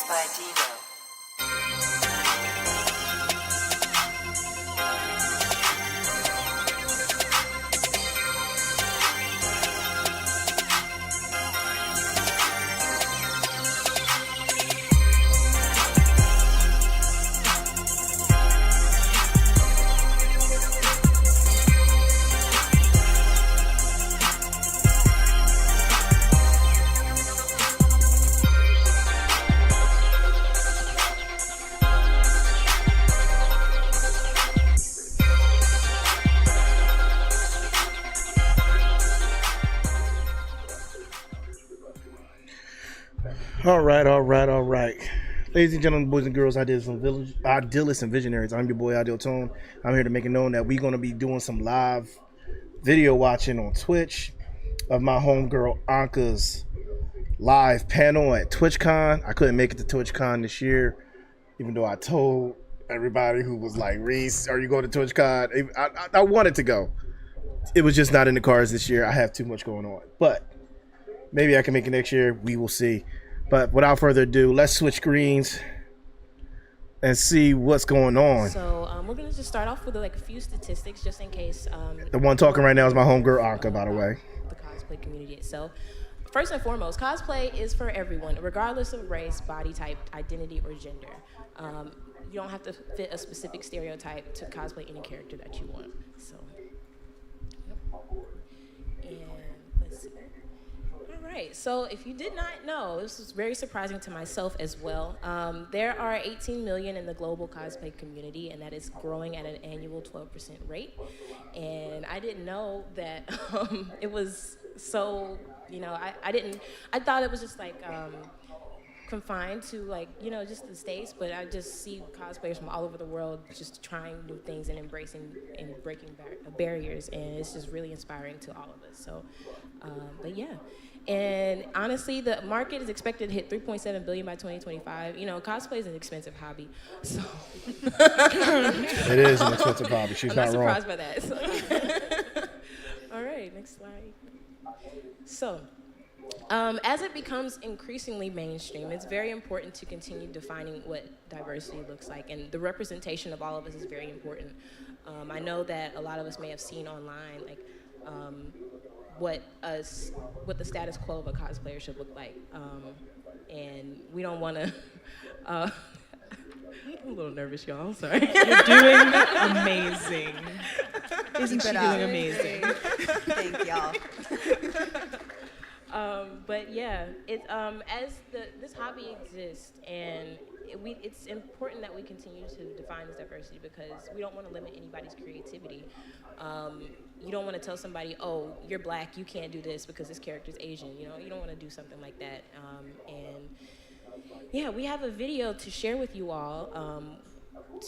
by Dino. All right. Ladies and gentlemen, boys and girls, idealists and visionaries. I'm your boy Ideal Tone. I'm here to make it known that we're going to be doing some live video watching on Twitch of my homegirl Anka's live panel at TwitchCon. I couldn't make it to TwitchCon this year, even though I told everybody who was like, Reese, are you going to TwitchCon? I wanted to go. It was just not in the cards this year. I have too much going on. But maybe I can make it next year. We will see. But without further ado, let's switch screens and see what's going on. So we're going to just start off with like a few statistics just in case. The one talking right now is my homegirl Anka, by the way. The cosplay community itself. First and foremost, cosplay is for everyone, regardless of race, body type, identity, or gender. You don't have to fit a specific stereotype to cosplay any character that you want. So, and let's see. All right, so if you did not know, this was very surprising to myself as well. There are 18 million in the global cosplay community, and that is growing at an annual 12% rate. And I didn't know that it was so, I thought it was just like confined to like, just the States, but I just see cosplayers from all over the world just trying new things and embracing and breaking barriers, and it's just really inspiring to all of us. So, but yeah. And honestly, the market is expected to hit $3.7 billion by 2025. Cosplay is an expensive hobby, so it is an expensive hobby. She's not wrong. I'm not surprised by that. So. All right, next slide. So, as it becomes increasingly mainstream, it's very important to continue defining what diversity looks like, and the representation of all of us is very important. I know that a lot of us may have seen online, like. What the status quo of a cosplayer should look like, and we don't want to. I'm a little nervous, y'all. Sorry. You're doing amazing. Isn't she doing amazing? Thank y'all. But yeah, this hobby exists, and it's important that we continue to define this diversity because we don't want to limit anybody's creativity. You don't want to tell somebody, oh, you're black, you can't do this because this character's Asian. You don't want to do something like that. And yeah, we have a video to share with you all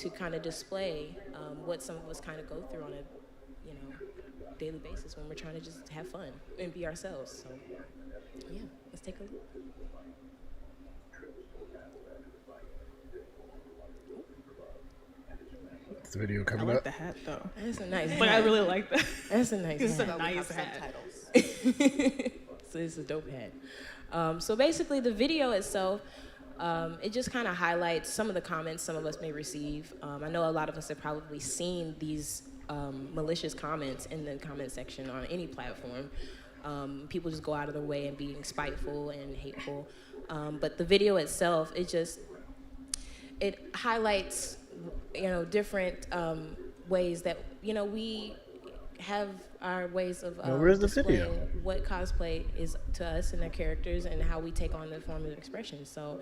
to kind of display what some of us kind of go through on a daily basis when we're trying to just have fun and be ourselves. So yeah, let's take a look. The video coming I like up. the hat though. That's a nice hat. Like I really like that. That's a nice It's hat. a nice hat. So it's a dope hat. So basically the video itself, it just kind of highlights some of the comments some of us may receive. I know a lot of us have probably seen these malicious comments in the comment section on any platform. People just go out of their way and being spiteful and hateful. But the video itself, it highlights different ways that we have our ways of where's the displaying video? What cosplay is to us and our characters and how we take on the form of expression. So,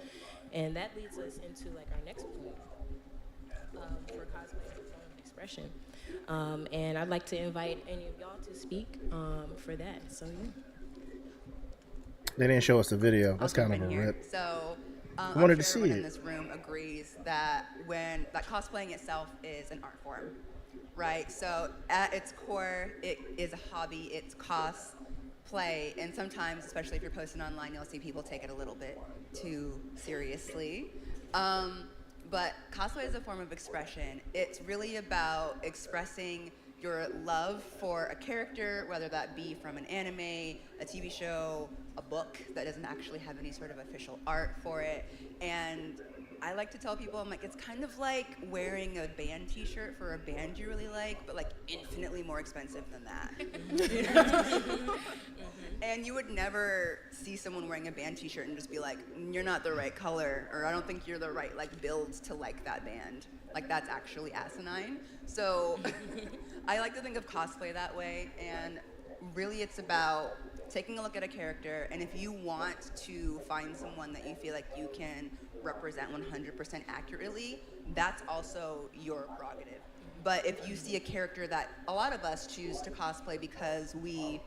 and that leads us into like our next point for cosplay as a form of expression. And I'd like to invite any of y'all to speak for that. So yeah. They didn't show us the video. That's kind of a rip. So, I wanted to I'm sure see everyone it. in this room agrees that cosplaying itself is an art form, right? So at its core, it is a hobby. It's cosplay, and sometimes, especially if you're posting online, you'll see people take it a little bit too seriously. But cosplay is a form of expression. It's really about expressing your love for a character, whether that be from an anime, a TV show, a book that doesn't actually have any sort of official art for it. And I like to tell people, I'm like, it's kind of like wearing a band t-shirt for a band you really like, but like infinitely more expensive than that. And you would never see someone wearing a band t-shirt and just be like, you're not the right color, or I don't think you're the right like build to like that band. Like that's actually asinine. So I like to think of cosplay that way, and really it's about taking a look at a character, and if you want to find someone that you feel like you can represent 100% accurately, that's also your prerogative. But if you see a character that a lot of us choose to cosplay because we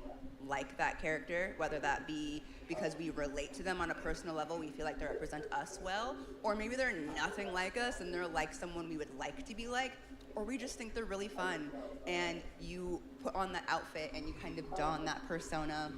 like that character, whether that be because we relate to them on a personal level, we feel like they represent us well, or maybe they're nothing like us and they're like someone we would like to be like, or we just think they're really fun, and you put on that outfit and you kind of don that persona,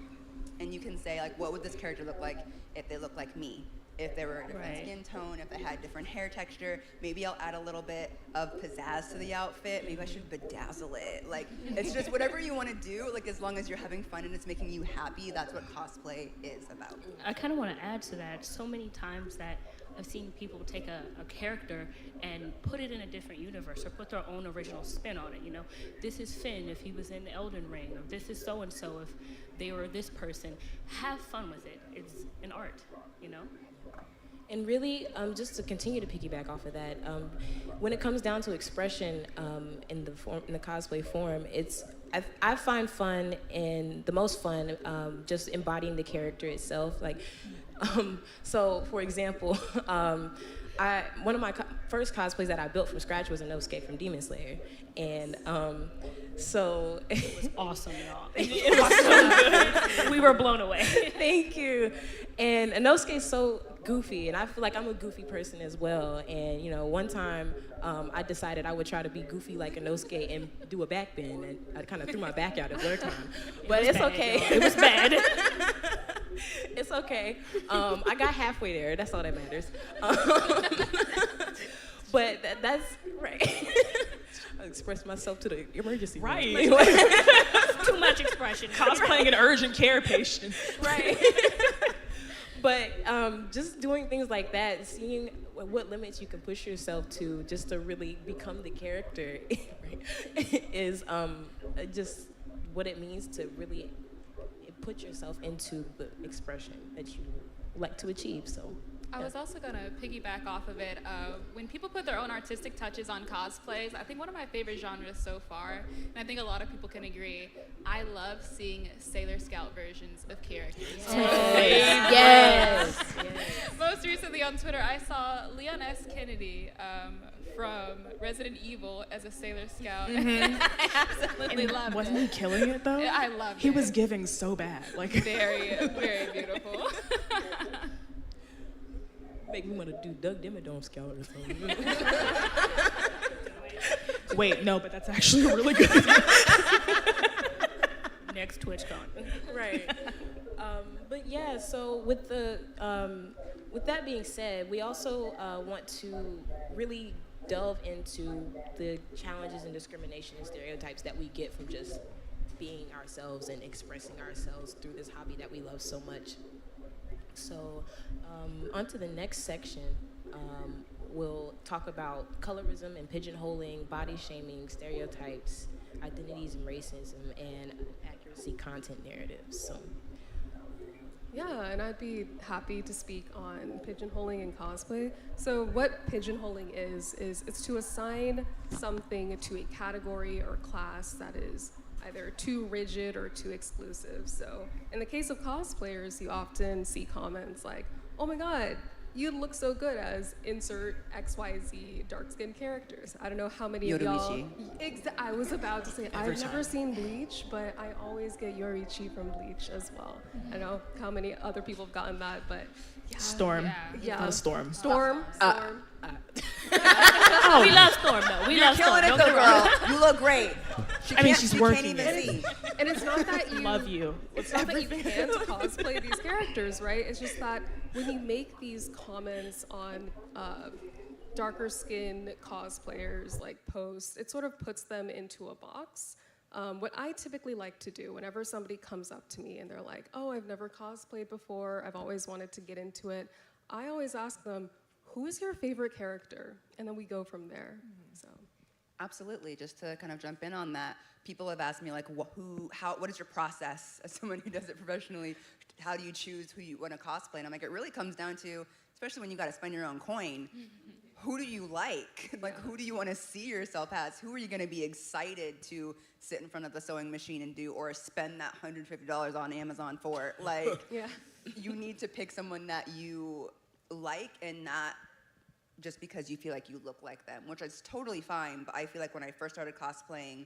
and you can say like, what would this character look like if they look like me? If they were a different skin tone, if they had different hair texture, maybe I'll add a little bit of pizzazz to the outfit. Maybe I should bedazzle it. Like, it's just whatever you want to do, like as long as you're having fun and it's making you happy, that's what cosplay is about. I kind of want to add to that. So many times that I've seen people take a character and put it in a different universe or put their own original spin on it, you know. This is Finn if he was in Elden Ring, or this is so-and-so if they were this person. Have fun with it. It's an art, you know. And really, just to continue to piggyback off of that, when it comes down to expression in the cosplay form, I find fun and the most fun just embodying the character itself. Like, so for example, one of my first cosplays that I built from scratch was a Inosuke from Demon Slayer, and so it was awesome, y'all. It was so good. We were blown away. Thank you. And Inosuke is so goofy, and I feel like I'm a goofy person as well. And you know, one time I decided I would try to be goofy like Inosuke and do a back bend, and I kind of threw my back out at blur time. But it's okay. It was bad. It's okay. I got halfway there. That's all that matters. But that's right. I expressed myself to the emergency room. Right. Too much expression. Cosplaying an urgent care patient. Right. But just doing things like that, seeing what limits you can push yourself to just to really become the character is just what it means to really put yourself into the expression that you like to achieve. So I was also going to piggyback off of it. When people put their own artistic touches on cosplays, I think one of my favorite genres so far, and I think a lot of people can agree, I love seeing Sailor Scout versions of characters. Yes. Most recently on Twitter, I saw Leon S. Kennedy from Resident Evil as a Sailor Scout. I absolutely loved Wasn't it. he killing it though? I loved it. He was giving so bad. Like very, very beautiful. Make me want to do Doug Dimmadome Scout or something. Wait, no, but that's actually a really good idea. Next TwitchCon. Right. But yeah, so with that being said, we also want to really delve into the challenges and discrimination and stereotypes that we get from just being ourselves and expressing ourselves through this hobby that we love so much. So on to the next section, we'll talk about colorism and pigeonholing, body shaming, stereotypes, identities and racism, and accuracy content narratives. So. Yeah, and I'd be happy to speak on pigeonholing in cosplay. So what pigeonholing is it's to assign something to a category or class that is either too rigid or too exclusive. So in the case of cosplayers, you often see comments like, oh my God, you look so good as insert XYZ dark-skinned characters. I don't know how many of y'all... I was about to say, I've never seen Bleach, but I always get Yorichi from Bleach as well. I don't know how many other people have gotten that, but yeah. Storm. Yeah. Not a storm. Storm. We love Storm, though. We love Storm. Killing it, Don't though, get me wrong. girl. You look great. She's working Can't it. even see. And it's not that you... Love you. It's not that you can't cosplay these characters, right? It's just that when you make these comments on darker skinned cosplayers, like posts, it sort of puts them into a box. What I typically like to do whenever somebody comes up to me and they're like, oh, I've never cosplayed before, I've always wanted to get into it, I always ask them, who is your favorite character? And then we go from there. So. Absolutely. Just to kind of jump in on that, people have asked me like, what is your process as someone who does it professionally? How do you choose who you want to cosplay? And I'm like, it really comes down to, especially when you got to spend your own coin, who do you like? Like, who do you want to see yourself as? Who are you going to be excited to sit in front of the sewing machine and do, or spend that $150 on Amazon for? Like, you need to pick someone that you like, and not just because you feel like you look like them, which is totally fine. But I feel like when I first started cosplaying,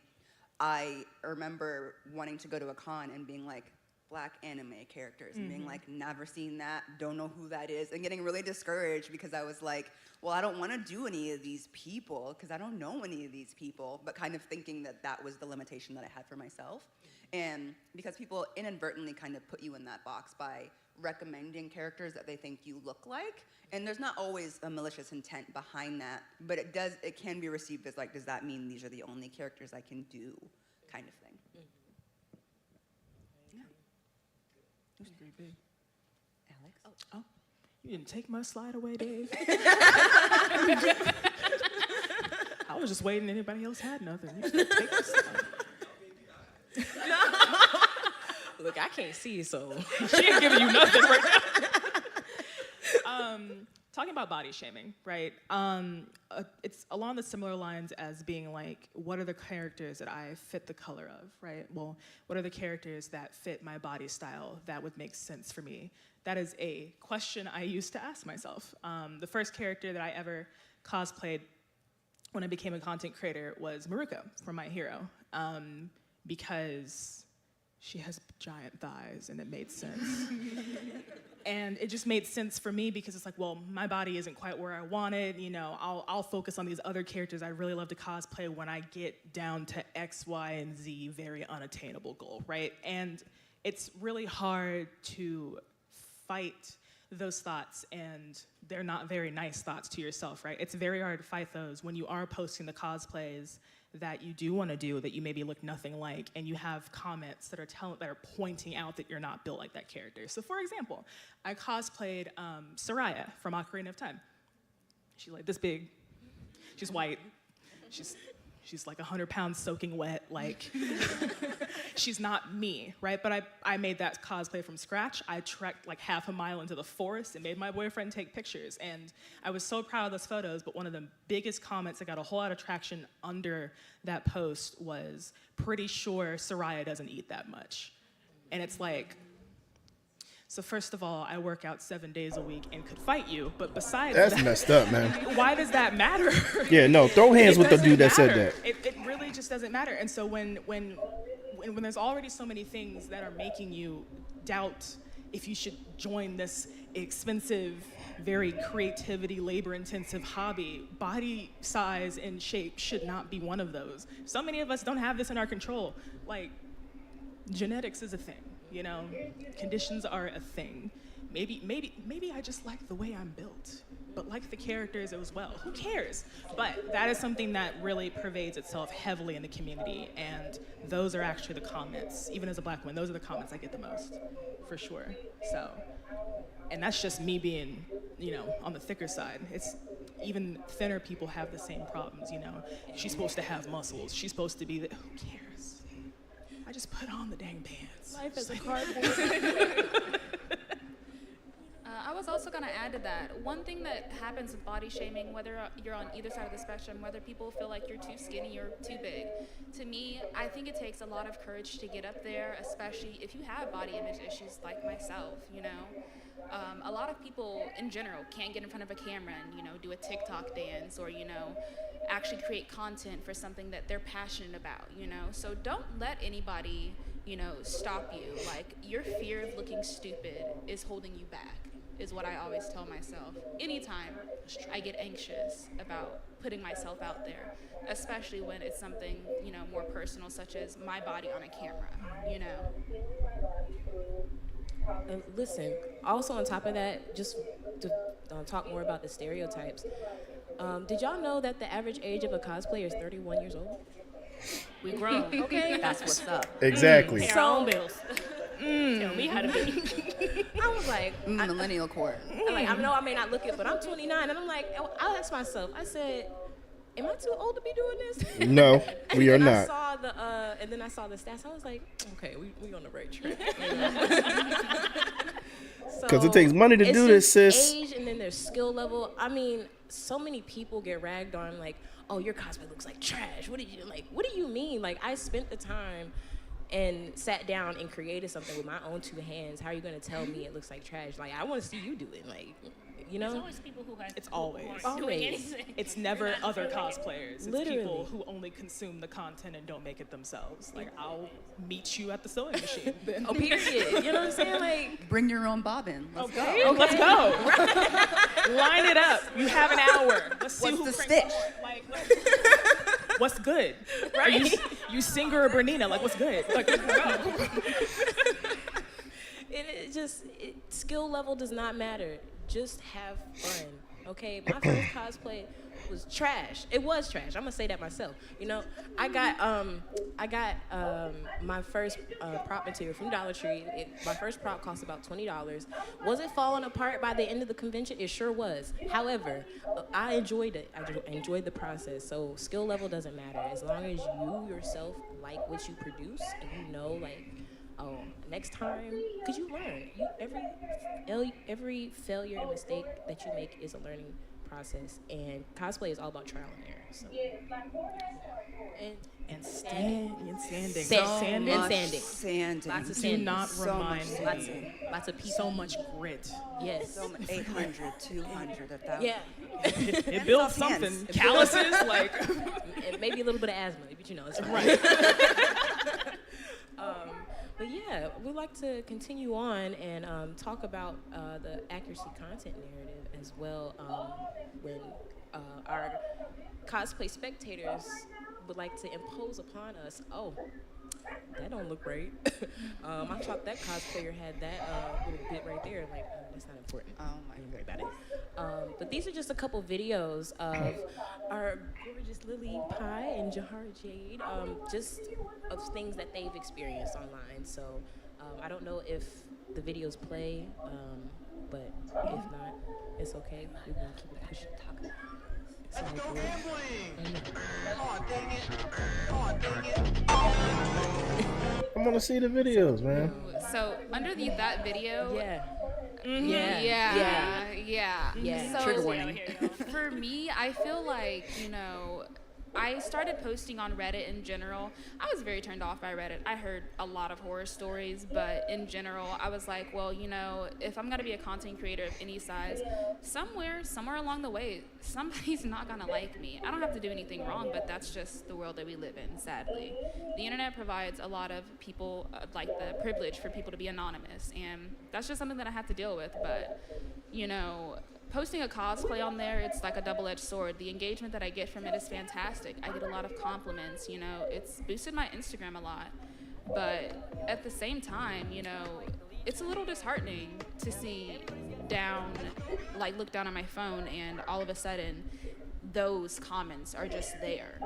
I remember wanting to go to a con and being like, Black anime characters, and being like, never seen that, don't know who that is, and getting really discouraged because I was like, well, I don't want to do any of these people because I don't know any of these people, but kind of thinking that that was the limitation that I had for myself. And because people inadvertently kind of put you in that box by recommending characters that they think you look like, and there's not always a malicious intent behind that, but it can be received as like, does that mean these are the only characters I can do, kind of thing. That's pretty big. Alex? Oh, you didn't take my slide away, Dave. I was just waiting. Anybody else had nothing? You just take the slide. Look, I can't see, so. She ain't giving you nothing right now. Talking about body shaming, right? It's along the similar lines as being like, what are the characters that I fit the color of, right? Well, what are the characters that fit my body style that would make sense for me? That is a question I used to ask myself. The first character that I ever cosplayed when I became a content creator was Maruko from My Hero, because she has giant thighs and it made sense. And it just made sense for me because it's like, well, my body isn't quite where I want it. You know, I'll focus on these other characters I really love to cosplay when I get down to X, Y, and Z, very unattainable goal, right? And it's really hard to fight those thoughts, and they're not very nice thoughts to yourself, right? It's very hard to fight those when you are posting the cosplays that you do want to do, that you maybe look nothing like, and you have comments that are pointing out that you're not built like that character. So for example, I cosplayed Soraya from Ocarina of Time. She's like this big, she's white, she's like 100 pounds soaking wet, like, she's not me, right? But I made that cosplay from scratch. I trekked like half a mile into the forest and made my boyfriend take pictures. And I was so proud of those photos, but one of the biggest comments that got a whole lot of traction under that post was, pretty sure Soraya doesn't eat that much. And it's like, so first of all, I work out 7 days a week and could fight you, but besides That's messed up, man. Why does that matter? Yeah, no, throw hands with the dude that said that. It really just doesn't matter. And so when there's already so many things that are making you doubt if you should join this expensive, very creativity, labor-intensive hobby, body size and shape should not be one of those. So many of us don't have this in our control. Like, genetics is a thing. You know, conditions are a thing. Maybe I just like the way I'm built, but like the characters as well. Who cares? But that is something that really pervades itself heavily in the community, and those are actually the comments. Even as a Black woman, those are the comments I get the most, for sure. So, and that's just me being, you know, on the thicker side. It's even thinner people have the same problems. You know, she's supposed to have muscles. She's supposed to be the. Who cares? I just put on the dang pants. Life is a cardboard. I was also going to add to that, one thing that happens with body shaming, whether you're on either side of the spectrum, whether people feel like you're too skinny or too big, to me, I think it takes a lot of courage to get up there, especially if you have body image issues like myself, you know. A lot of people in general can't get in front of a camera and, you know, do a TikTok dance or, you know, actually create content for something that they're passionate about, you know. So don't let anybody, you know, stop you. Like, your fear of looking stupid is holding you back, is what I always tell myself. Anytime I get anxious about putting myself out there, especially when it's something, you know, more personal, such as my body on a camera, you know. And listen, also on top of that, just to talk more about the stereotypes, did y'all know that the average age of a cosplayer is 31 years old? We grown, okay? That's what's up. Exactly. Pay our own bills. Tell me how to be. I was like, Millennial core. I know I may not look it, but I'm 29, and I'm like, I asked myself, I said, am I too old to be doing this? No, we are And not. and then I saw the stats. I was like, okay, we on the right track. Because it takes money to it's do this, just sis. Age, and then there's skill level. I mean, so many people get ragged on like, oh, your cosplay looks like trash. What do you mean? Like, I spent the time and sat down and created something with my own 2 hands. How are you gonna tell me it looks like trash? Like, I want to see you do it. Like, you know. There's always people who have. It's always. Who aren't doing Always. anything. It's never They're not other really- cosplayers. It's Literally. people who only consume the content and don't make it themselves. Like, I'll meet you at the sewing machine. Then. Oh, period. You know what I'm saying? Like, Bring your own bobbin. Let's go. Okay, let's go. Line it up. You have an hour. Let's see What's who the cranks stitch? more. Like, what's good? Are you Singer or Bernina? Like, what's good? Like, let's go. Skill level does not matter. Just have fun, okay? My first cosplay was trash. It was trash. I'm gonna say that myself. You know, I got my first prop material from Dollar Tree. My first prop cost about $20. Was it falling apart by the end of the convention? It sure was. However, I enjoyed it. I enjoyed the process. So skill level doesn't matter as long as you yourself like what you produce and you know, like, oh, next time, because you learn. Every failure and mistake that you make is a learning process, and cosplay is all about trial and error. So, And standing. Sanding. Lots of Do sanding. not So remind much me. Lots of people. So much grit. Yes. So 800, 200, 1,000. Yeah. It builds off hands. something. Calluses, like. And maybe a little bit of asthma, but you know, it's fine. Right. But yeah, we'd like to continue on and talk about the accuracy content narrative as well. When our cosplay spectators would like to impose upon us, oh, that don't look right. I thought that cosplayer had that little bit right there. Like, that's not important. Oh my Don't worry about it. But these are just a couple videos of our gorgeous Lily Pie and Jahara Jade, just of things that they've experienced online. So I don't know if the videos play, but if not, it's okay. We're gonna keep it pushing. Let's go gambling! Oh, dang it. Oh, dang it. I want to see the videos, man. So under that video, Yeah. Yeah. So Trigger warning. for me, I feel like, I started posting on Reddit in general. I was very turned off by Reddit. I heard a lot of horror stories, but in general, I was like, well, if I'm gonna be a content creator of any size, somewhere along the way, somebody's not gonna like me. I don't have to do anything wrong, but that's just the world that we live in, sadly. The internet provides a lot of people, like the privilege for people to be anonymous, and that's just something that I have to deal with, but, posting a cosplay on there, it's like a double-edged sword. The engagement that I get from it is fantastic. I get a lot of compliments, it's boosted my Instagram a lot. But at the same time, it's a little disheartening to see look down on my phone and all of a sudden those comments are just there,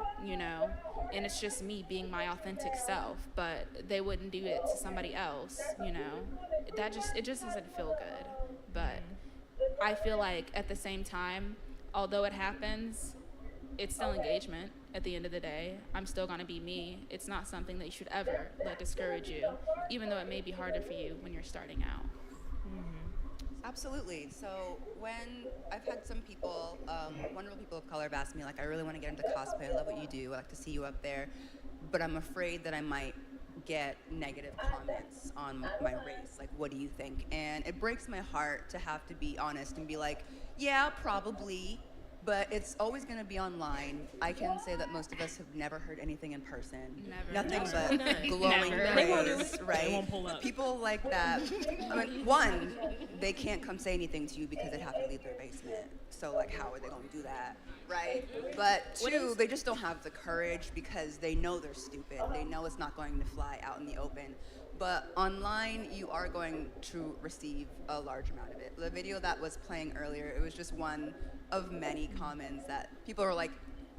and it's just me being my authentic self, but they wouldn't do it to somebody else, it just doesn't feel good. But I feel like at the same time, although it happens, it's still engagement at the end of the day. I'm still gonna be me. It's not something that you should ever let discourage you, even though it may be harder for you when you're starting out. Absolutely. So when I've had some people, wonderful people of color have asked me, like, I really want to get into cosplay. I love what you do. I like to see you up there. But I'm afraid that I might get negative comments on my race. Like, what do you think? And it breaks my heart to have to be honest and be like, yeah, probably. But it's always going to be online. I can say that most of us have never heard anything in person. Never. Nothing Absolutely but not. glowing Never. praise, right? They won't pull up. People like that. I mean, one, they can't come say anything to you because they'd have to leave their basement. So, like, how are they going to do that, right? But two, they just don't have the courage because they know they're stupid. They know it's not going to fly out in the open. But online, you are going to receive a large amount of it. The video that was playing earlier, it was just one of many comments that people are like,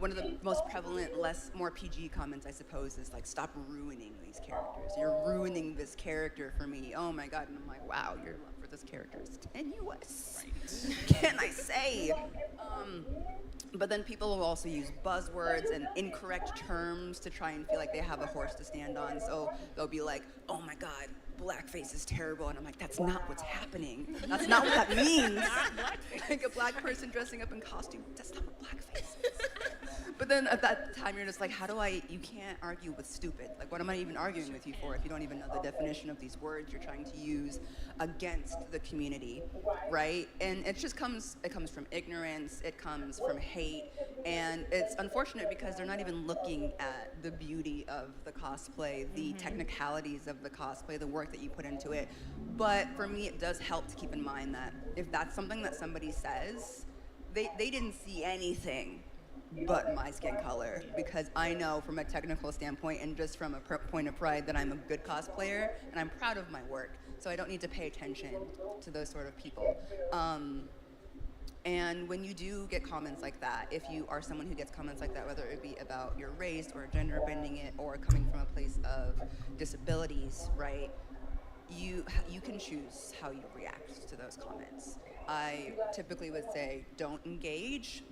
one of the most prevalent, more PG comments, I suppose, is like, stop ruining these characters. You're ruining this character for me. Oh my God. And I'm like, wow, your love for this character is tenuous. Can I say? But then people will also use buzzwords and incorrect terms to try and feel like they have a horse to stand on. So they'll be like, oh my God, blackface is terrible. And I'm like, that's not what's happening. That's not what that means. Like a black person dressing up in costume, that's not what blackface is. But then at that time, you're just like, you can't argue with stupid. Like, what am I even arguing with you for if you don't even know the definition of these words you're trying to use against the community, right? And it comes from ignorance, it comes from hate, and it's unfortunate because they're not even looking at the beauty of the cosplay, the technicalities of the cosplay, the work that you put into it. But for me, it does help to keep in mind that if that's something that somebody says, they didn't see anything but my skin color, because I know from a technical standpoint and just from a point of pride that I'm a good cosplayer and I'm proud of my work, so I don't need to pay attention to those sort of people. And when you do get comments like that, if you are someone who gets comments like that, whether it be about your race or gender bending it or coming from a place of disabilities, right, you can choose how you react to those comments. I typically would say don't engage,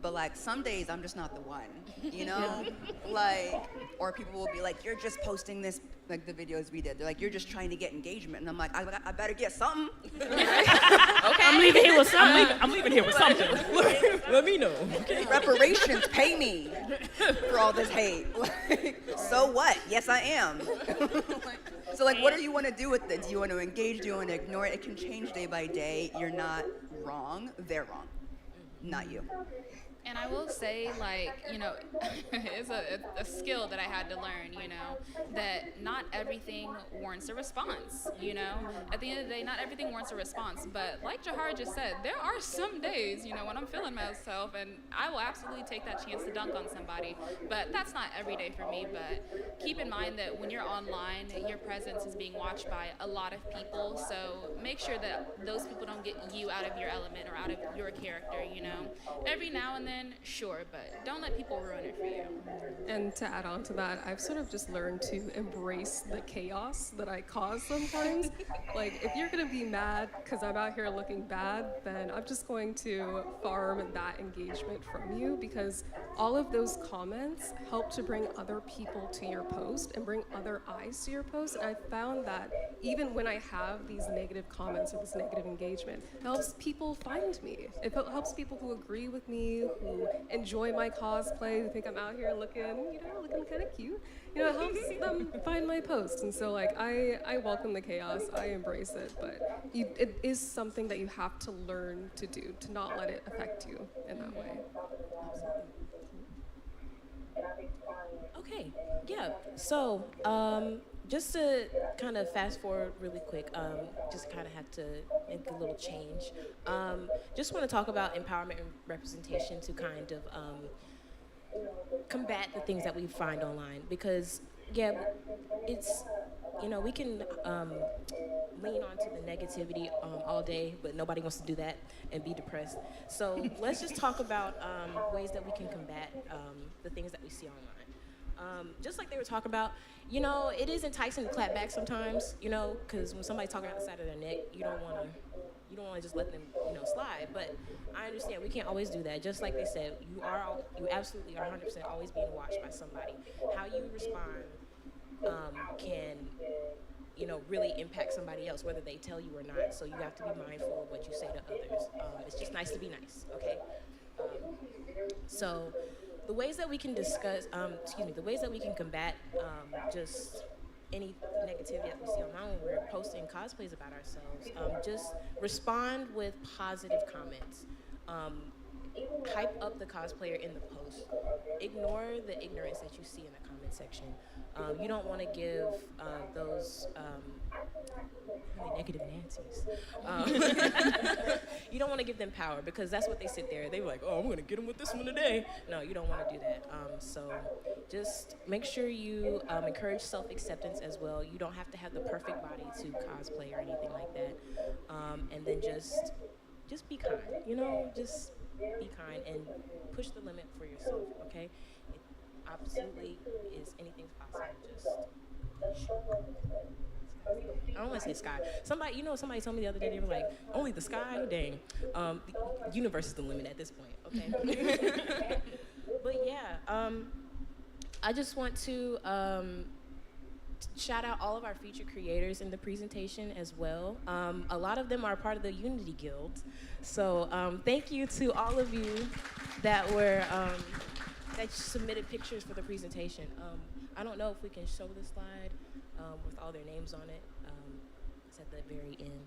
but like some days I'm just not the one, you know? Like, or people will be like, you're just posting this, like the videos we did. They're like, you're just trying to get engagement. And I'm like, I better get something. Okay. I'm leaving here with something. I'm leaving here with something. Let me know. Okay. Reparations, pay me for all this hate. Like, so what? Yes, I am. So like, what do you want to do with it? Do you want to engage? Do you want to ignore it? It can change day by day. You're not wrong. They're wrong. Not you. And I will say, like, you know, it's a skill that I had to learn, you know, that not everything warrants a response, you know? At the end of the day, not everything warrants a response, but like Jahar just said, there are some days, you know, when I'm feeling myself, and I will absolutely take that chance to dunk on somebody, but that's not every day for me. But keep in mind that when you're online, your presence is being watched by a lot of people, so make sure that those people don't get you out of your element or out of your character, you know? Every now and then, sure, but don't let people ruin it for you. And to add on to that, I've sort of just learned to embrace the chaos that I cause sometimes. Like, if you're gonna be mad because I'm out here looking bad, then I'm just going to farm that engagement from you, because all of those comments help to bring other people to your post and bring other eyes to your post. And I found that even when I have these negative comments or this negative engagement, it helps people find me. It helps people who agree with me, who enjoy my cosplay, who think I'm out here looking kind of cute. You know, it helps them find my posts. And so, like, I welcome the chaos. I embrace it. But it is something that you have to learn to do, to not let it affect you in that way. Okay, yeah. So, just to kind of fast forward really quick, just kind of have to make a little change. Just want to talk about empowerment and representation to kind of combat the things that we find online, because yeah, it's, you know, we can lean onto the negativity all day, but nobody wants to do that and be depressed. So let's just talk about ways that we can combat the things that we see online. Just like they were talking about, you know, it is enticing to clap back sometimes, you know, because when somebody's talking out the side of their neck, you don't want to just let them, you know, slide. But I understand we can't always do that. Just like they said, you absolutely are 100% always being watched by somebody. How you respond can, you know, really impact somebody else, whether they tell you or not. So you have to be mindful of what you say to others. It's just nice to be nice, okay? So the ways that we can discuss, the ways that we can combat just any negativity that we see online when we're posting cosplays about ourselves, just respond with positive comments. Hype up the cosplayer in the post. Ignore the ignorance that you see in the comment section. You don't want to give those negative Nancy's. You don't want to give them power, because that's what they sit there. They were like, oh, I'm going to get them with this one today. No, you don't want to do that. So just make sure you encourage self-acceptance as well. You don't have to have the perfect body to cosplay or anything like that. And then just just be kind. You know, just be kind and push the limit for yourself. Okay, it absolutely is anything's possible. Just I don't want to say sky. Somebody told me the other day, they were like, only the sky? Dang. The universe is the limit at this point, okay? But yeah, I just want to shout out all of our featured creators in the presentation as well. A lot of them are part of the Unity Guild. So thank you to all of you that were, that submitted pictures for the presentation. I don't know if we can show the slide with all their names on it. It's at the very end.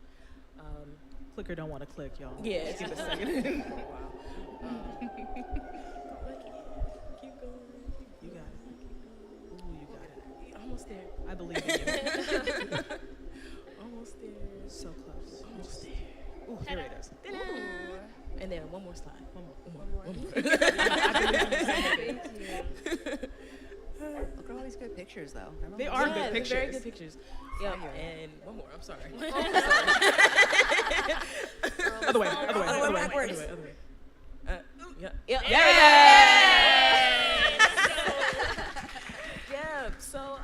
Clicker don't want to click, y'all. Yeah. Give it a second. Keep going. You got it. Ooh, you got it. Almost there. I believe in you. Almost there. So close. Almost there. Ooh, here it is. Ooh. And then one more slide. One more. Thank you. Look at all these good pictures, though. Remember They when- are Yeah, good they're pictures. very good pictures. Yeah, and one more. I'm sorry. Other way, other way, other way, backwards. other way. Yeah. Yeah. So,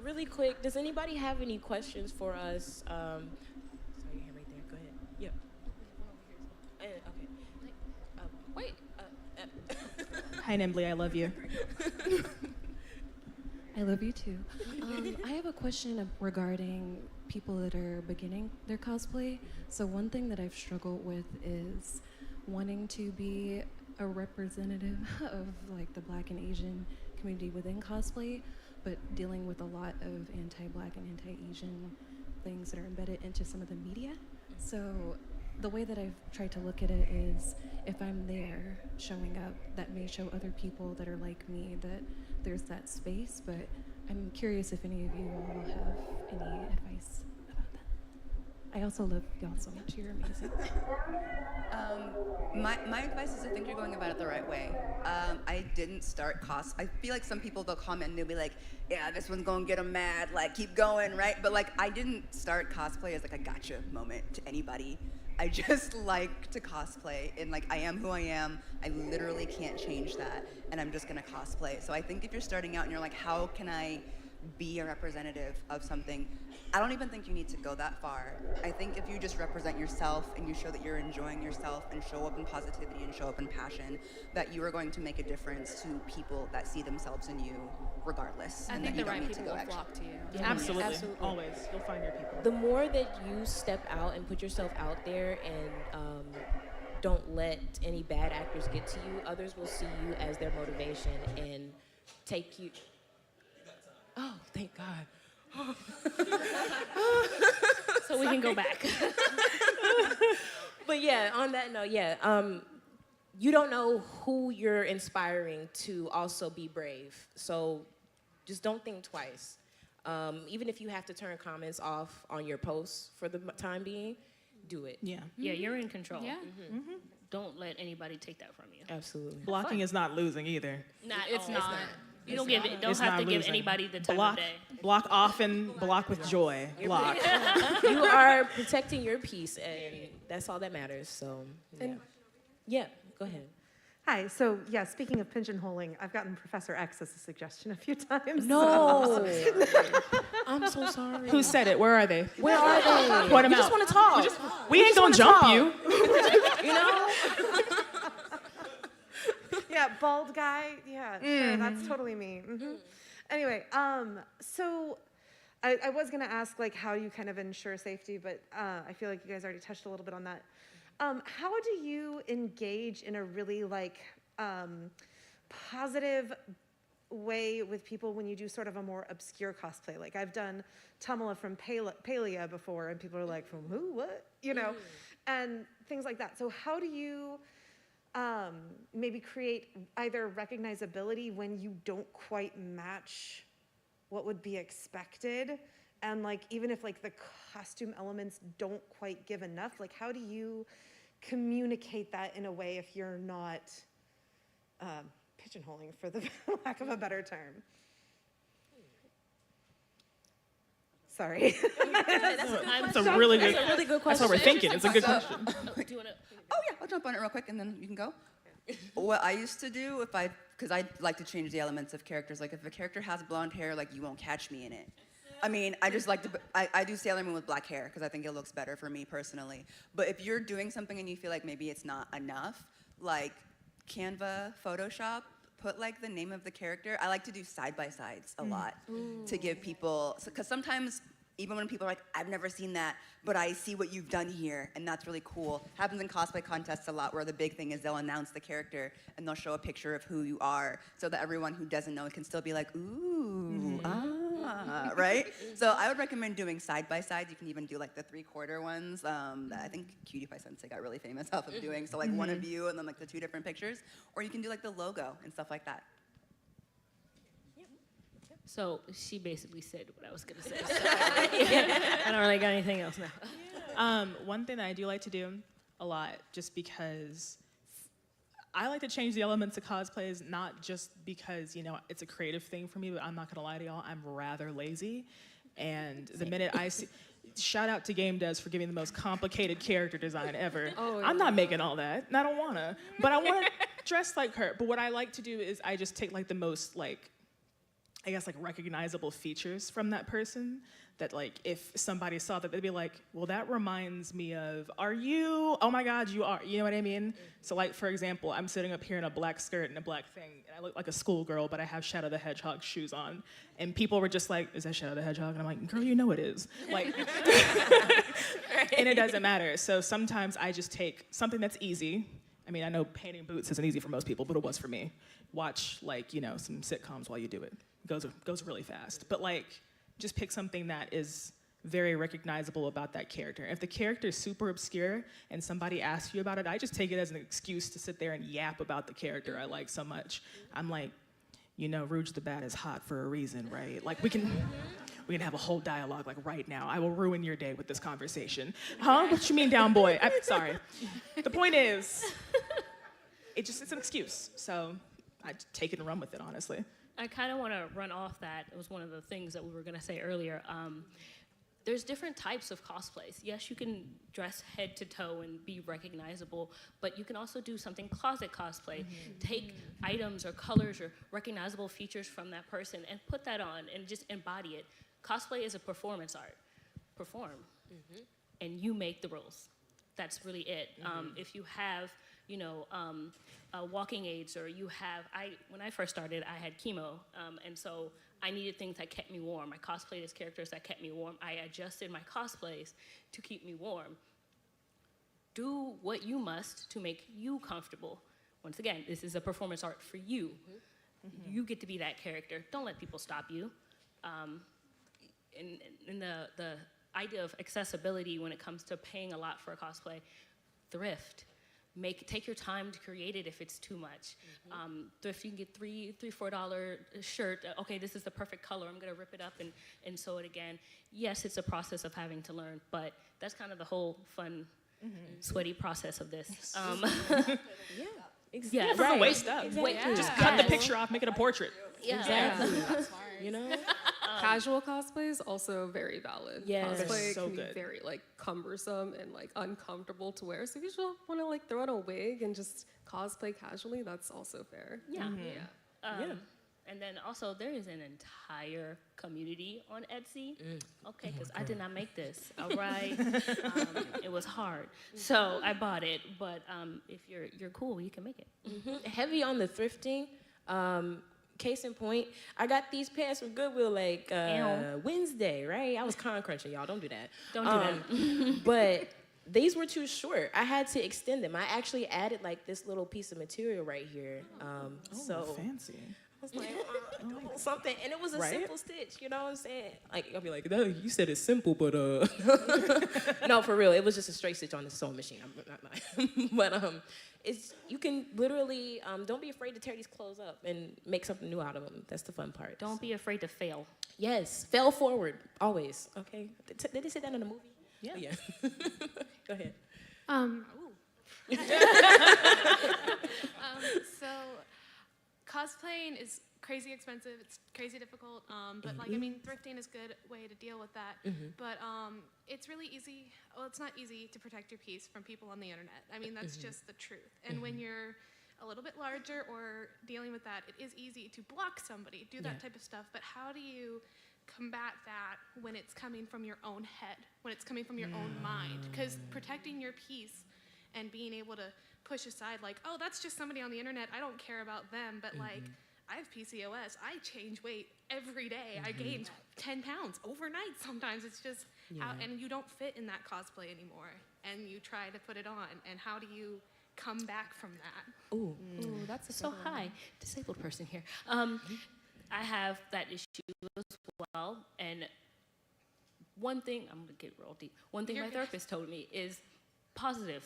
really quick, does anybody have any questions for us? Sorry, your hand right there. Go ahead. Yeah. Okay. Wait. Hi, Nimbly, I love you. I love you too. I have a question regarding people that are beginning their cosplay. So one thing that I've struggled with is wanting to be a representative of like the Black and Asian community within cosplay, but dealing with a lot of anti-Black and anti-Asian things that are embedded into some of the media. So the way that I've tried to look at it is if I'm there showing up, that may show other people that are like me that there's that space, but I'm curious if any of you all have any advice about that. I also love y'all so much. You're amazing. My advice is I think you're going about it the right way. I didn't start I feel like some people, they'll comment and they'll be like, yeah, this one's gonna get them mad, like keep going, right? But like I didn't start cosplay as like a gotcha moment to anybody. I just like to cosplay and like I am who I am. I literally can't change that and I'm just gonna cosplay. So I think if you're starting out and you're like, how can I be a representative of something? I don't even think you need to go that far. I think if you just represent yourself and you show that you're enjoying yourself and show up in positivity and show up in passion, that you are going to make a difference to people that see themselves in you regardless. I and think that you the don't right need to people go will extra. flock to you. Yeah. Absolutely. Absolutely. Always. You'll find your people. The more that you step out and put yourself out there and don't let any bad actors get to you, others will see you as their motivation and take you. Oh, thank God. So we can go back. But yeah, on that note, you don't know who you're inspiring to also be brave. So just don't think twice. Even if you have to turn comments off on your posts for the time being, do it. Yeah. Yeah, you're in control. Yeah. Don't let anybody take that from you. Absolutely. Blocking is not losing either. It's not. You don't have It's to not give losing. anybody the time Block, of day. block often, block with joy. Block. You are protecting your peace, and that's all that matters. So, yeah, go ahead. Hi, so yeah, speaking of pigeonholing, I've gotten Professor X as a suggestion a few times. No, I'm so sorry. Who said it? Where are they? Where are they? Point 'em We just out. want to talk. We ain't gonna jump talk. you. You know? Yeah, bald guy, yeah, sure, that's totally me. Anyway, so I was gonna ask like how you kind of ensure safety, but I feel like you guys already touched a little bit on that. How do you engage in a really like positive way with people when you do sort of a more obscure cosplay? Like I've done Tamala from Palea before, and people are like, from who, what, you know, and things like that. So how do you maybe create either recognizability when you don't quite match what would be expected, and like even if like the costume elements don't quite give enough, like how do you communicate that in a way if you're not pigeonholing, for the lack of a better term? Sorry. That's a really good question. That's what we're thinking. It's a good question. Do you wanna? Oh yeah, I'll jump on it real quick and then you can go. What I used to do because I like to change the elements of characters. Like if a character has blonde hair, like you won't catch me in it. I mean, I just like to, I do Sailor Moon with black hair because I think it looks better for me personally. But if you're doing something and you feel like maybe it's not enough, like Canva, Photoshop, put like the name of the character. I like to do side-by-sides a lot to give people, because sometimes even when people are like, I've never seen that, but I see what you've done here, and that's really cool. Happens in cosplay contests a lot where the big thing is they'll announce the character and they'll show a picture of who you are so that everyone who doesn't know can still be like, ooh, right? So I would recommend doing side-by-sides. You can even do like the 3/4 ones that I think Cutie Pie Sensei got really famous off of doing. So like one of you and then like the 2 different pictures. Or you can do like the logo and stuff like that. So she basically said what I was gonna say. So I don't really got anything else now. One thing that I do like to do a lot, just because I like to change the elements of cosplays, not just because, you know, it's a creative thing for me, but I'm not gonna lie to y'all, I'm rather lazy. And the minute I see, shout out to Game Devs for giving the most complicated character design ever. I'm not making all that, and I don't wanna, but I wanna dress like her. But what I like to do is I just take like the most like, I guess like recognizable features from that person that like if somebody saw that they'd be like, well, that reminds me of, are you, oh my God, you are, you know what I mean? So like, for example, I'm sitting up here in a black skirt and a black thing, and I look like a schoolgirl, but I have Shadow the Hedgehog shoes on. And people were just like, is that Shadow the Hedgehog? And I'm like, girl, you know it is. Like, and it doesn't matter. So sometimes I just take something that's easy. I mean, I know painting boots isn't easy for most people, but it was for me. Watch like, you know, some sitcoms while you do it. Goes really fast. But like, just pick something that is very recognizable about that character. If the character is super obscure and somebody asks you about it, I just take it as an excuse to sit there and yap about the character I like so much. I'm like, you know, Rouge the Bat is hot for a reason, right? Like we can have a whole dialogue like right now. I will ruin your day with this conversation. Huh? What you mean, down boy? I'm sorry. The point is, it's an excuse. So I take it and run with it, honestly. I kind of want to run off that. It was one of the things that we were going to say earlier. There's different types of cosplays. Yes, you can dress head to toe and be recognizable, but you can also do something closet cosplay. Take items or colors or recognizable features from that person and put that on and just embody it. Cosplay is a performance art. Perform. And you make the rules. That's really it. If you have, you know, walking aids, or you have, when I first started, I had chemo, and so I needed things that kept me warm. I cosplayed as characters that kept me warm. I adjusted my cosplays to keep me warm. Do what you must to make you comfortable. Once again, this is a performance art for you. You get to be that character. Don't let people stop you. In the idea of accessibility when it comes to paying a lot for a cosplay, thrift. Take your time to create it if it's too much. Thrift, you can get $3-4 shirt. Okay, this is the perfect color. I'm gonna rip it up and sew it again. Yes, it's a process of having to learn, but that's kind of the whole fun, sweaty process of this. Yeah, From the waist up. Exactly. Just cut the picture off, make it a portrait. Exactly. That's smart. You know? Casual cosplay is also very valid. Yes. Cosplay So can good. be very like cumbersome and like uncomfortable to wear. So if you just want to like throw on a wig and just cosplay casually, that's also fair. Yeah. Yeah. And then also there is an entire community on Etsy. Okay, because I did not make this. All right, it was hard, so I bought it. But if you're cool, you can make it. Heavy on the thrifting. Case in point, I got these pants from Goodwill like Wednesday, right? I was con crunching, y'all. Don't do that. Don't do that. But these were too short. I had to extend them. I actually added like this little piece of material right here. So Fancy. I was like, something, and it was a Right? simple stitch. You know what I'm saying? Like I'll be like, no, you said it's simple, but no, for real, it was just a straight stitch on the sewing machine. But it's you can literally don't be afraid to tear these clothes up and make something new out of them. That's the fun part. Don't be afraid to fail. Yes, fail forward always. Okay, did they say that in the movie? Yeah. Oh, yeah. Go ahead. So cosplaying is crazy expensive. It's crazy difficult. But like, I mean, thrifting is a good way to deal with that. But it's really easy. Well, it's not easy to protect your peace from people on the internet. I mean, that's just the truth. And when you're a little bit larger or dealing with that, it is easy to block somebody, do that type of stuff. But how do you combat that when it's coming from your own head, when it's coming from your own mind? Because protecting your peace and being able to push aside, like, oh, that's just somebody on the internet, I don't care about them, but like, I have PCOS, I change weight every day, I gain 10 pounds overnight sometimes. It's just how, and you don't fit in that cosplay anymore, and you try to put it on, and how do you come back from that? Ooh, That's a so hi, disabled person here. I have that issue as well, and one thing, I'm gonna get real deep. One thing my therapist told me is positive.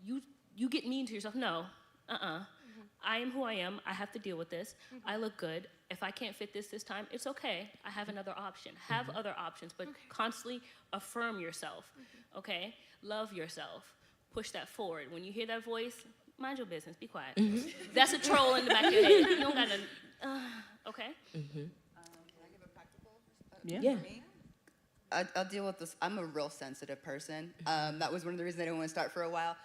You get mean to yourself. No, I am who I am. I have to deal with this. I look good. If I can't fit this time, it's okay. I have another option. Have other options, but constantly affirm yourself. Okay, love yourself. Push that forward. When you hear that voice, mind your business. Be quiet. That's a troll in the back of your head. You don't gotta. Okay. Can I give a practical? Yeah. For me? I'll deal with this. I'm a real sensitive person. That was one of the reasons I didn't want to start for a while.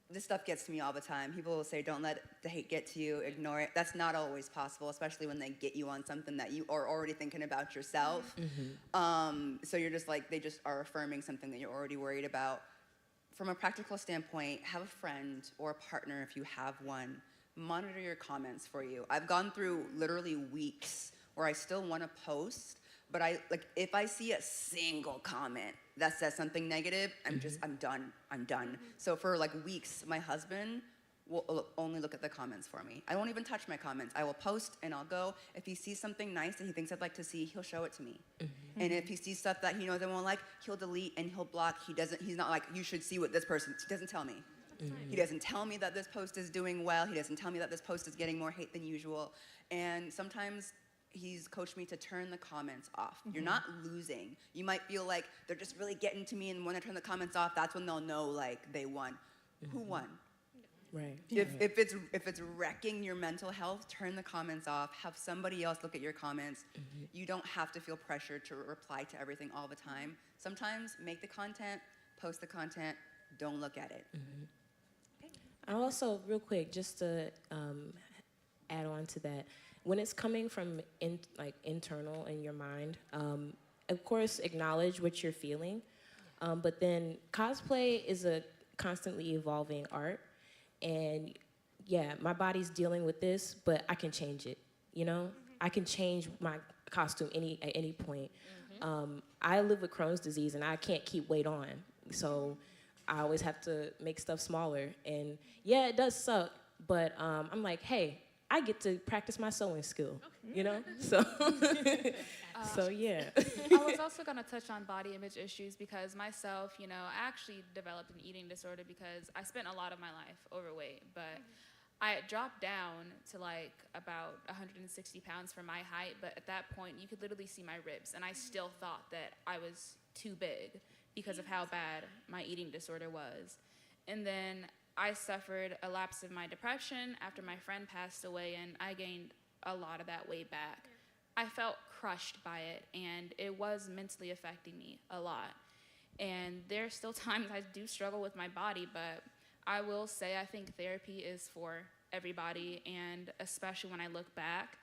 This stuff gets to me all the time. People will say, don't let the hate get to you, ignore it. That's not always possible, especially when they get you on something that you are already thinking about yourself. So you're just like, they just are affirming something that you're already worried about. From a practical standpoint, have a friend or a partner, if you have one, monitor your comments for you. I've gone through literally weeks where I still want to post, but if I see a single comment that says something negative, I'm done. So for like weeks, my husband will only look at the comments for me. I won't even touch my comments. I will post and I'll go. If he sees something nice that he thinks I'd like to see, he'll show it to me. And if he sees stuff that he knows I won't like, he'll delete and he'll block. He's not like, you should see what this person, he doesn't tell me. He doesn't tell me that this post is doing well. He doesn't tell me that this post is getting more hate than usual. And sometimes he's coached me to turn the comments off. You're not losing. You might feel like they're just really getting to me, and when I turn the comments off, that's when they'll know like they won. Who won? Right. If it's wrecking your mental health, turn the comments off. Have somebody else look at your comments. You don't have to feel pressured to reply to everything all the time. Sometimes make the content, post the content, don't look at it. I also, real quick, just to add on to that, when it's coming from internal in your mind, of course, acknowledge what you're feeling, but then cosplay is a constantly evolving art, and yeah, my body's dealing with this, but I can change it, you know? I can change my costume at any point. I live with Crohn's disease, and I can't keep weight on, so I always have to make stuff smaller, and yeah, it does suck, but I'm like, hey, I get to practice my sewing skill, you know? So, so yeah. I was also going to touch on body image issues because myself, you know, I actually developed an eating disorder because I spent a lot of my life overweight, but I dropped down to like about 160 pounds for my height, but at that point you could literally see my ribs, and I still thought that I was too big because of how bad my eating disorder was. And then I suffered a lapse of my depression after my friend passed away, and I gained a lot of that weight back. I felt crushed by it, and it was mentally affecting me a lot. And there's still times I do struggle with my body, but I will say I think therapy is for everybody, and especially when I look back,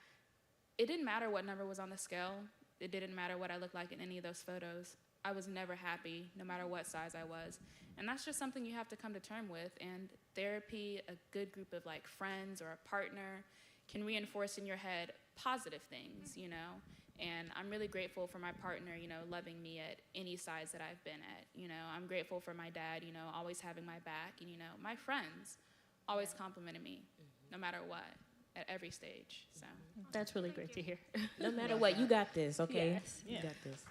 it didn't matter what number was on the scale. It didn't matter what I looked like in any of those photos. I was never happy, no matter what size I was. And that's just something you have to come to terms with. And therapy, a good group of like friends or a partner, can reinforce in your head positive things, you know? And I'm really grateful for my partner, you know, loving me at any size that I've been at. You know, I'm grateful for my dad, you know, always having my back. And, you know, my friends always complimented me, no matter what, at every stage. So That's really great to hear. No matter what, you got this, okay? Yes. You got this.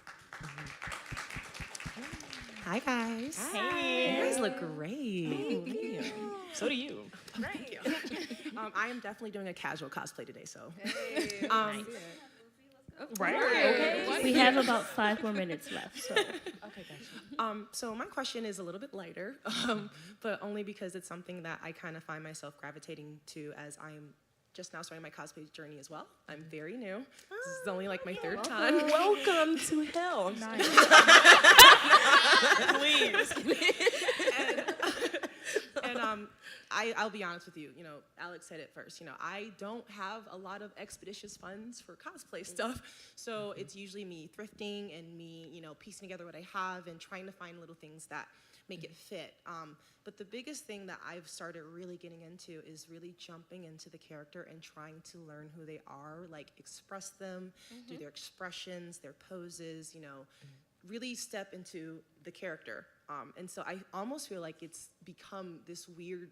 Hi, guys. Hi. You guys look great. Thank you. So do you. Thank you. I am definitely doing a casual cosplay today, so. Nice. Right. Okay. We have about 5 more minutes left, so. Okay, gotcha. So my question is a little bit lighter, but only because it's something that I kind of find myself gravitating to as I'm just now starting my cosplay journey as well. I'm very new. This is only like my third time. Welcome to hell. Please. and I'll be honest with you. You know, Alex said it first. You know, I don't have a lot of expeditious funds for cosplay stuff, so it's usually me thrifting and me, you know, piecing together what I have and trying to find little things that make it fit. But the biggest thing that I've started really getting into is really jumping into the character and trying to learn who they are, like express them, do their expressions, their poses, you know, really step into the character. And so I almost feel like it's become this weird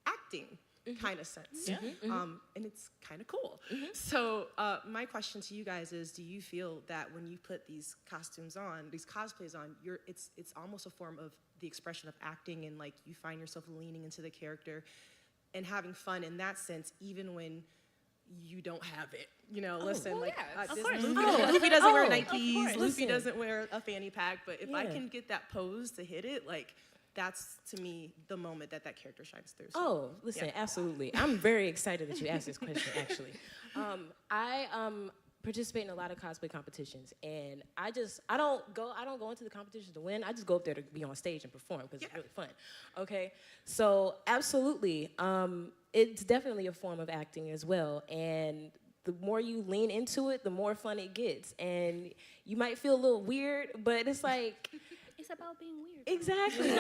acting kind of sense. And it's kind of cool. So my question to you guys is, do you feel that when you put these costumes on, these cosplays on, it's almost a form of the expression of acting, and like you find yourself leaning into the character and having fun in that sense, even when you don't have it? You know, listen, like Luffy doesn't wear Nikes, Luffy doesn't wear a fanny pack, but if I can get that pose to hit it, like, that's, to me, the moment that character shines through. So, listen, absolutely. I'm very excited that you asked this question, actually. I participate in a lot of cosplay competitions, and I don't go into the competitions to win. I just go up there to be on stage and perform because it's really fun. Okay? So, absolutely. It's definitely a form of acting as well, and the more you lean into it, the more fun it gets. And you might feel a little weird, but it's like... It's about being weird. Exactly.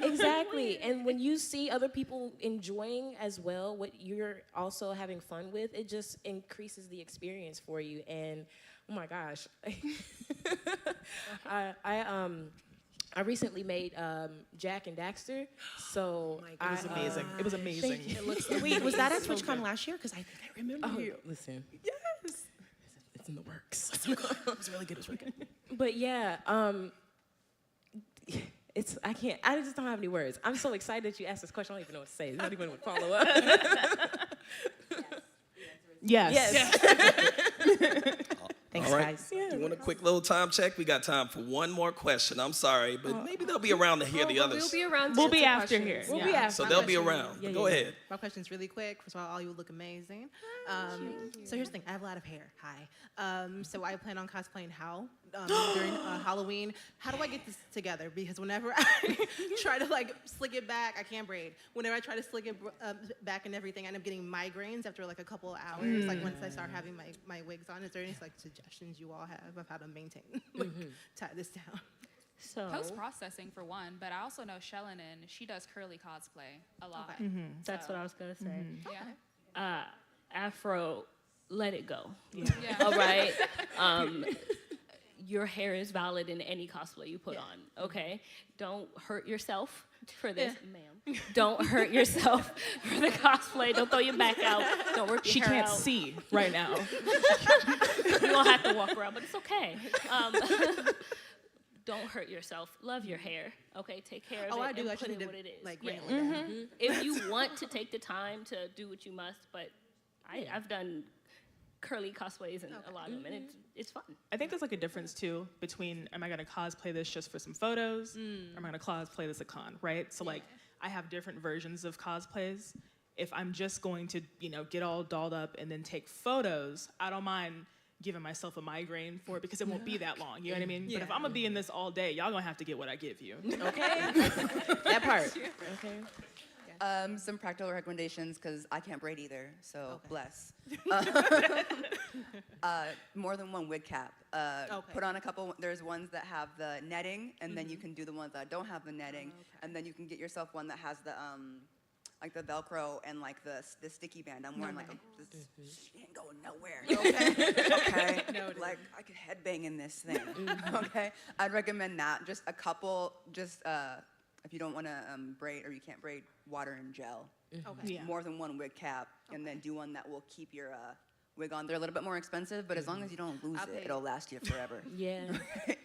Exactly. And when you see other people enjoying as well what you're also having fun with, it just increases the experience for you. And oh my gosh, I recently made Jack and Daxter. So it was amazing. It was amazing. It looks Wait, was that at TwitchCon last year? Because I think I remember you. Listen. Yes. It's in the works. It was really good. It was really good. But yeah, I just don't have any words. I'm so excited that you asked this question. I don't even know what to say. I don't even know what to follow up. Yes. Thanks, All right. guys. You want a quick little time check? We got time for one more question. I'm sorry, but maybe they'll be around to hear the others. We'll be around. We'll be after here. We'll be after. So they'll be around. Go ahead. My question's really quick. First of all you look amazing. So here's the thing. I have a lot of hair. Hi. So I plan on cosplaying Hal during Halloween. How do I get this together? Because whenever I try to like slick it back, I can't braid. Whenever I try to slick it back and everything, I end up getting migraines after like a couple of hours. Like once I start having my wigs on. Is there any like suggestions you all have of how to maintain, tie this down? So post-processing for one, but I also know Shenanigans, she does curly cosplay a lot. Okay. That's what I was gonna say. Yeah. Afro, let it go. Yeah. All right. Your hair is valid in any cosplay you put on. Okay. Don't hurt yourself for this, ma'am. Don't hurt yourself for the cosplay. Don't throw your back out. Don't work your She hair can't out. see right now. You don't have to walk around, but it's okay. Don't hurt yourself. Love your hair. Okay, take care of it. I do. And I put just it need what to it is. like Yeah. wrinkle it down. If you want to take the time to do what you must, but I've done curly cosplays and a lot of them, and it's fun. I think there's like a difference too between, am I gonna cosplay this just for some photos, or am I gonna cosplay this at con, right? So like, I have different versions of cosplays. If I'm just going to, get all dolled up and then take photos, I don't mind giving myself a migraine for it because it won't be that long, you know what I mean? But if I'm gonna be in this all day, y'all gonna have to get what I give you. Okay. That part. Okay. Some practical recommendations, because I can't braid either, so bless. More than one wig cap. Put on a couple, there's ones that have the netting, and then you can do the ones that don't have the netting, and then you can get yourself one that has the, like the Velcro and like the sticky band. I'm wearing this ain't going nowhere, okay? Okay, like I could headbang in this thing, okay? I'd recommend that, just a couple, if you don't want to braid or you can't braid, water and gel. Okay. Yeah. More than one wig cap, and then do one that will keep your wig on. They're a little bit more expensive, but as long as you don't lose it, it'll last you forever. Yeah.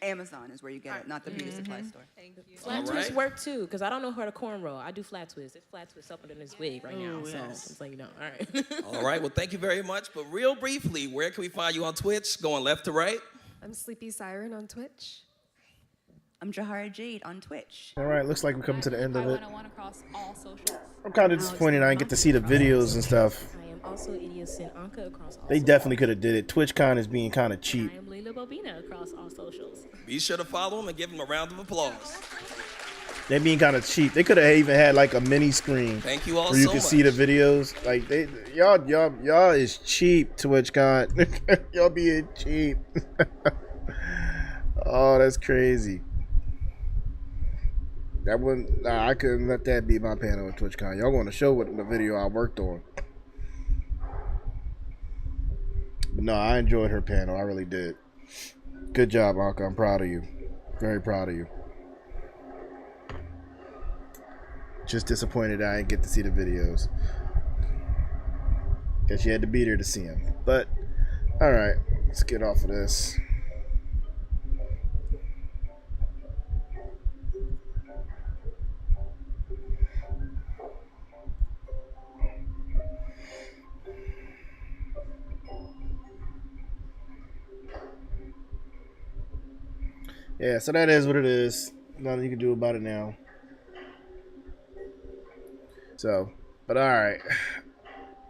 Amazon is where you get it, not the beauty supply store. Thank you. Flat twist work too, because I don't know how to cornrow. I do flat twist. It's flat twist up under this wig right now, so I'm just letting you know. All right. All right. Well, thank you very much. But real briefly, where can we find you on Twitch? Going left to right? I'm Sleepy Siren on Twitch. I'm Jahara Jade on Twitch. All right, looks like we're coming to the end of it. 101 across all socials. I'm kind of disappointed I didn't get to see the videos and stuff. I am also Idealist and Anka across all They socials. definitely could have did it. TwitchCon is being kind of cheap. I am Leila Bobina across all socials. Be sure to follow them and give them a round of applause. They being kind of cheap. They could have even had like a mini screen. Thank you all where you so can see the much. videos. Like y'all is cheap. TwitchCon, y'all being cheap. Oh, that's crazy. That wouldn't. Nah, I couldn't let that be my panel at TwitchCon. Y'all want to show what the video I worked on. But no, I enjoyed her panel. I really did. Good job, Anka. I'm proud of you. Very proud of you. Just disappointed I didn't get to see the videos. Guess you had to be there to see them. But, alright. Let's get off of this. Yeah, so that is what it is. Nothing you can do about it now. So, but alright.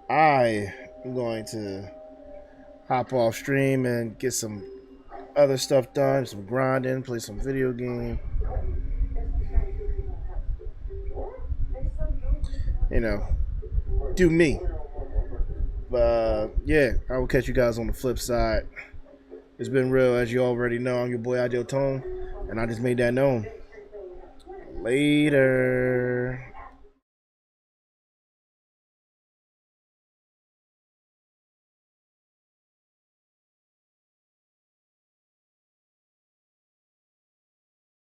I am going to hop off stream and get some other stuff done, some grinding, play some video game. You know, do me. Yeah, I will catch you guys on the flip side. It's been real, as you already know. I'm your boy Ideal Tone, and I just made that known. Later.